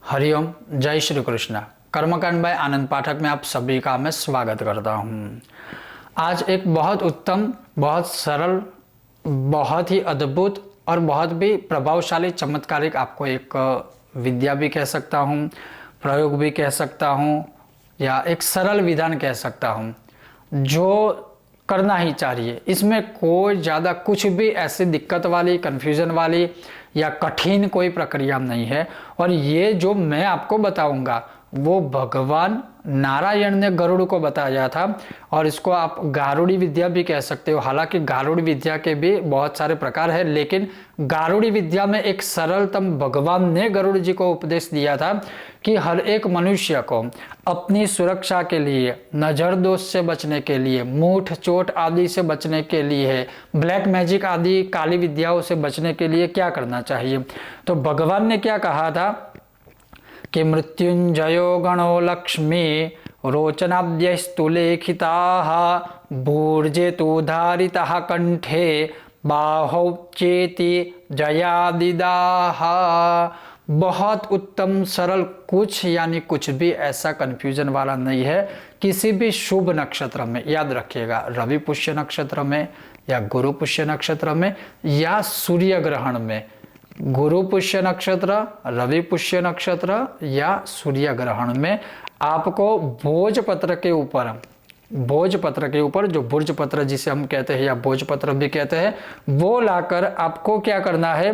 हरिओम, जय श्री कृष्ण। कर्मकांड बाय आनंद पाठक में आप सभी का मैं स्वागत करता हूँ। आज एक बहुत उत्तम, बहुत सरल, बहुत ही अद्भुत और बहुत भी प्रभावशाली चमत्कारिक आपको एक विद्या भी कह सकता हूँ, प्रयोग भी कह सकता हूँ, या एक सरल विधान कह सकता हूँ जो करना ही चाहिए। इसमें कोई ज़्यादा कुछ भी ऐसी दिक्कत वाली, कन्फ्यूज़न वाली या कठिन कोई प्रक्रिया नहीं है। और ये जो मैं आपको बताऊंगा वो भगवान नारायण ने गरुड़ को बताया था, और इसको आप गारुड़ी विद्या भी कह सकते हो। हालांकि गारुड़ी विद्या के भी बहुत सारे प्रकार है, लेकिन गारुड़ी विद्या में एक सरलतम भगवान ने गरुड़ जी को उपदेश दिया था कि हर एक मनुष्य को अपनी सुरक्षा के लिए, नजर दोष से बचने के लिए, मूठ चोट आदि से बचने के लिए, ब्लैक मैजिक आदि काली विद्याओं से बचने के लिए क्या करना चाहिए। तो भगवान ने क्या कहा था कि मृत्युंजयो गणो लक्ष्मी रोचनाद्यस्तु लेखिताः भूर्जेतु धारितः कंठे बाहौ चेति जयादिदाः। बहुत उत्तम, सरल, कुछ यानी कुछ भी ऐसा कंफ्यूजन वाला नहीं है। किसी भी शुभ नक्षत्र में, याद रखिएगा, रवि पुष्य नक्षत्र में या गुरु पुष्य नक्षत्र में या सूर्य ग्रहण में, गुरु पुष्य नक्षत्र, रवि पुष्य नक्षत्र या सूर्य ग्रहण में आपको भोजपत्र के ऊपर, भोजपत्र के ऊपर जो बुर्ज पत्र जिसे हम कहते हैं या भोजपत्र भी कहते हैं, वो लाकर आपको क्या करना है,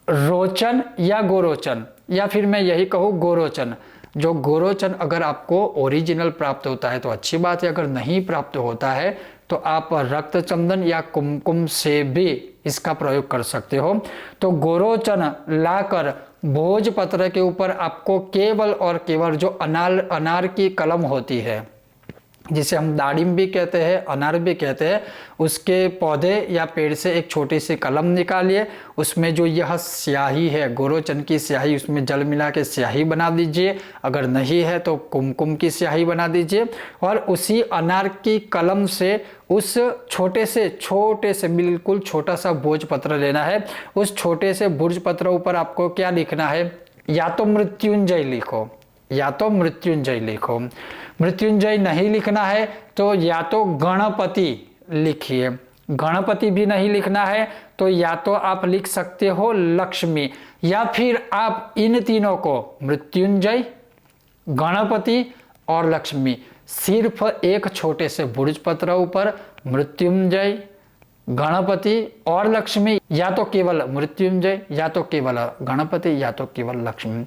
रोचन या गोरोचन, या फिर मैं यही कहूँ गोरोचन। जो गोरोचन अगर आपको ओरिजिनल प्राप्त होता है तो अच्छी बात है, अगर नहीं प्राप्त होता है तो आप रक्त चंदन या कुमकुम से भी इसका प्रयोग कर सकते हो। तो गोरोचन लाकर भोजपत्र के ऊपर आपको केवल और केवल जो अनार की कलम होती है, जिसे हम दाड़िम भी कहते हैं, अनार भी कहते हैं, उसके पौधे या पेड़ से एक छोटी सी कलम निकालिए। उसमें जो यह स्याही है, गोरोचन की स्याही, उसमें जल मिला के स्याही बना दीजिए। अगर नहीं है तो कुमकुम की स्याही बना दीजिए, और उसी अनार की कलम से उस छोटे से बिल्कुल छोटा सा भोजपत्र लेना है। उस छोटे से भोजपत्र ऊपर आपको क्या लिखना है, या तो मृत्युंजय लिखो, या तो मृत्युंजय लिखो। मृत्युंजय नहीं लिखना है तो या तो गणपति लिखिए। गणपति भी नहीं लिखना है तो या तो आप लिख सकते हो लक्ष्मी, या फिर आप इन तीनों को, मृत्युंजय, गणपति और लक्ष्मी, सिर्फ एक छोटे से भोजपत्र ऊपर मृत्युंजय, गणपति और लक्ष्मी, या तो केवल मृत्युंजय, या तो केवल गणपति, या तो केवल लक्ष्मी,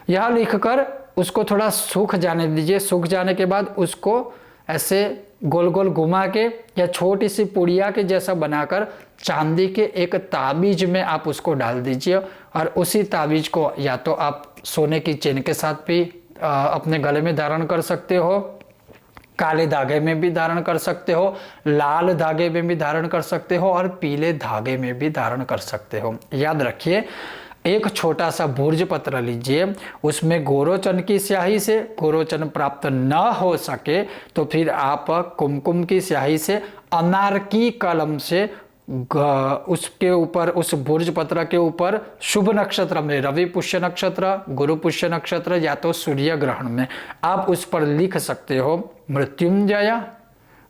यह लिखकर उसको थोड़ा सूख जाने दीजिए। सूख जाने के बाद उसको ऐसे गोल गोल घुमा के या छोटी सी पुड़िया के जैसा बनाकर चांदी के एक ताबीज में आप उसको डाल दीजिए। और उसी ताबीज को या तो आप सोने की चेन के साथ भी अपने गले में धारण कर सकते हो, काले धागे में भी धारण कर सकते हो, लाल धागे में भी धारण कर सकते हो, और पीले धागे में भी धारण कर सकते हो। याद रखिए, एक छोटा सा भुर्ज पत्र लीजिए, उसमें गोरोचन की स्याही से, गोरोचन प्राप्त न हो सके तो फिर आप कुमकुम की स्याही से, अनार की कलम से उसके ऊपर, उस भुर्ज पत्र के ऊपर शुभ नक्षत्र में, रवि पुष्य नक्षत्र, गुरु पुष्य नक्षत्र या तो सूर्य ग्रहण में आप उस पर लिख सकते हो मृत्युंजय,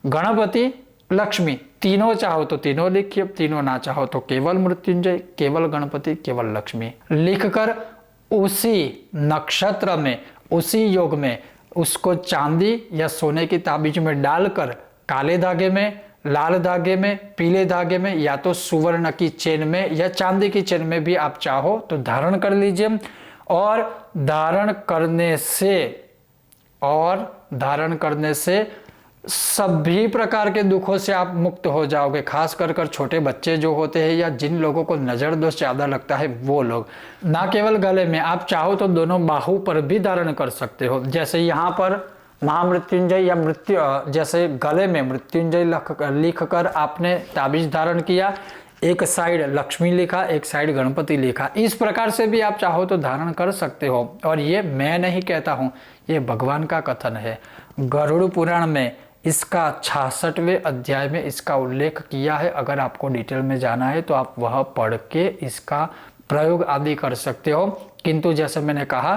गणपति, लक्ष्मी। तीनों चाहो तो तीनों लिखिए, तीनों ना चाहो तो केवल मृत्युंजय, केवल गणपति, केवल लक्ष्मी लिखकर उसी नक्षत्र में, उसी योग में उसको चांदी या सोने की ताबीज में डालकर काले धागे में, लाल धागे में, पीले धागे में, या तो सुवर्ण की चेन में या चांदी की चेन में भी आप चाहो तो धारण कर लीजिए। और धारण करने से सभी प्रकार के दुखों से आप मुक्त हो जाओगे। खास कर छोटे बच्चे जो होते हैं या जिन लोगों को नजर दोष ज्यादा लगता है, वो लोग, ना केवल गले में, आप चाहो तो दोनों बाहु पर भी धारण कर सकते हो। जैसे यहाँ पर महामृत्युंजय या जैसे गले में मृत्युंजय लिख कर आपने ताबीज धारण किया, एक साइड लक्ष्मी लिखा, एक साइड गणपति लिखा, इस प्रकार से भी आप चाहो तो धारण कर सकते हो। और ये मैं नहीं कहता हूँ, ये भगवान का कथन है। गरुड़ पुराण में इसका 66वें अध्याय में इसका उल्लेख किया है। अगर आपको डिटेल में जाना है तो आप वह पढ़ के इसका प्रयोग आदि कर सकते हो। किंतु जैसे मैंने कहा,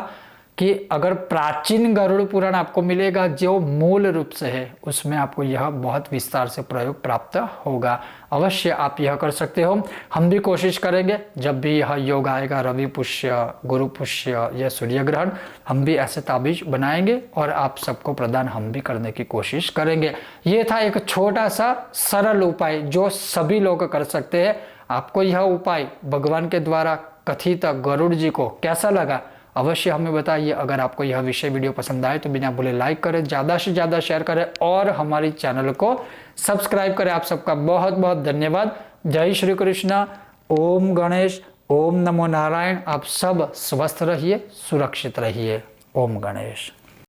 कि अगर प्राचीन गरुड़ पुराण आपको मिलेगा जो मूल रूप से है, उसमें आपको यह बहुत विस्तार से प्रयोग प्राप्त होगा। अवश्य आप यह कर सकते हो। हम भी कोशिश करेंगे जब भी यह योग आएगा, रवि पुष्य, गुरु पुष्य या सूर्य ग्रहण, हम भी ऐसे ताबीज बनाएंगे और आप सबको प्रदान हम भी करने की कोशिश करेंगे। ये था एक छोटा सा सरल उपाय जो सभी लोग कर सकते हैं। आपको यह उपाय भगवान के द्वारा कथित गरुड़ जी को कैसा लगा अवश्य हमें बताइए। अगर आपको यह विषय वीडियो पसंद आए तो बिना भूले लाइक करें, ज़्यादा से ज़्यादा शेयर करें और हमारी चैनल को सब्सक्राइब करें। आप सबका बहुत बहुत धन्यवाद। जय श्री कृष्ण। ओम गणेश, ओम नमो नारायण। आप सब स्वस्थ रहिए, सुरक्षित रहिए। ओम गणेश।